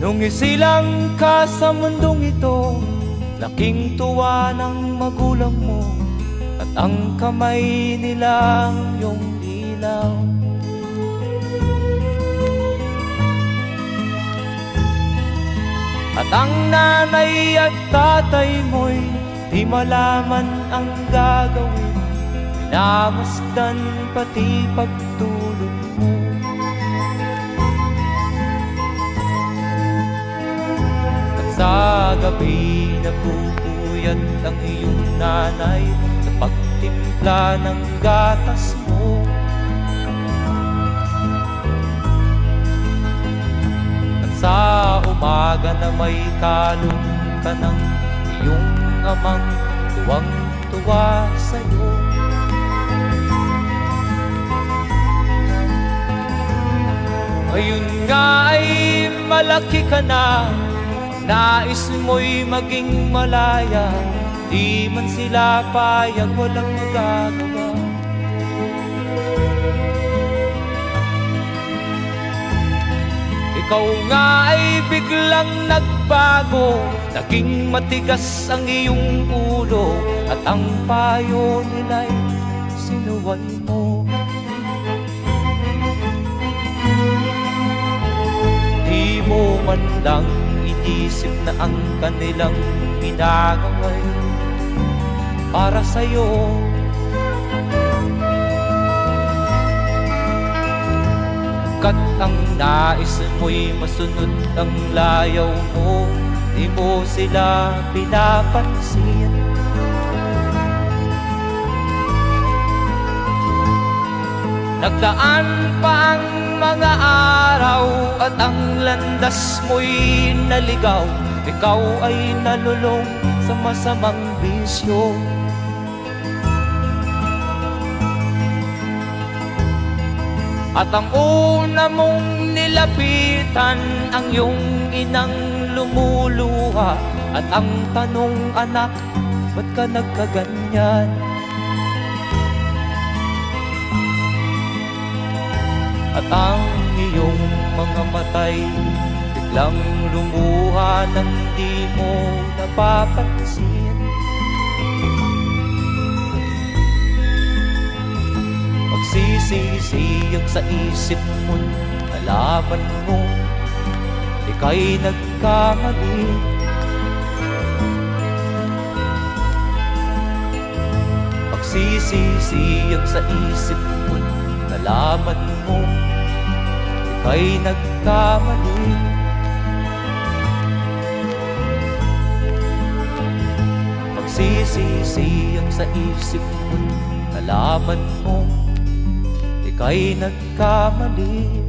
Nung isilang ka sa mundong ito, laking tuwa ng magulang mo, at ang kamay nilang iyong ilaw. At ang nanay at tatay mo'y di malaman ang gagawin, minamasdan pati pagtulog mo. At sa gabi nagpupuyat ang iyong nanay sa pagtimpla ng gatas mo. At sa umaga na may kalong ka ng iyong amang tuwang-tuwa sa'yo. Ngayon nga ay malaki ka na, nais mo'y maging malaya, di man sila payag, walang magagawa. Ikaw nga ay biglang nagbago, naging matigas ang iyong ulo, at ang payo nila'y sinuway mo. Di mo man lang inisip na ang kanilang ginagawa'y para sa'yo. Kat ang nais mo'y masunod ang layaw mo, di mo sila pinapansin. Nagdaan pa ang mga araw at ang landas mo'y naligaw, ikaw ay nalulong sa masamang bisyo. At ang una mong nilapitan ang iyong inang lumuluha, at ang tanong, anak, ba't ka nagkaganyan? At ang iyong mga matay biglang lumuha nang di mo napapansin. Magsisisiyag sa isip mo, nalaman mo ika'y nagkamali. Magsisisiyag sa isip mo, nalaman mo ika'y nagkamali. Magsisisiyag sa isip mo, nalaman mo ika'y nagkamali.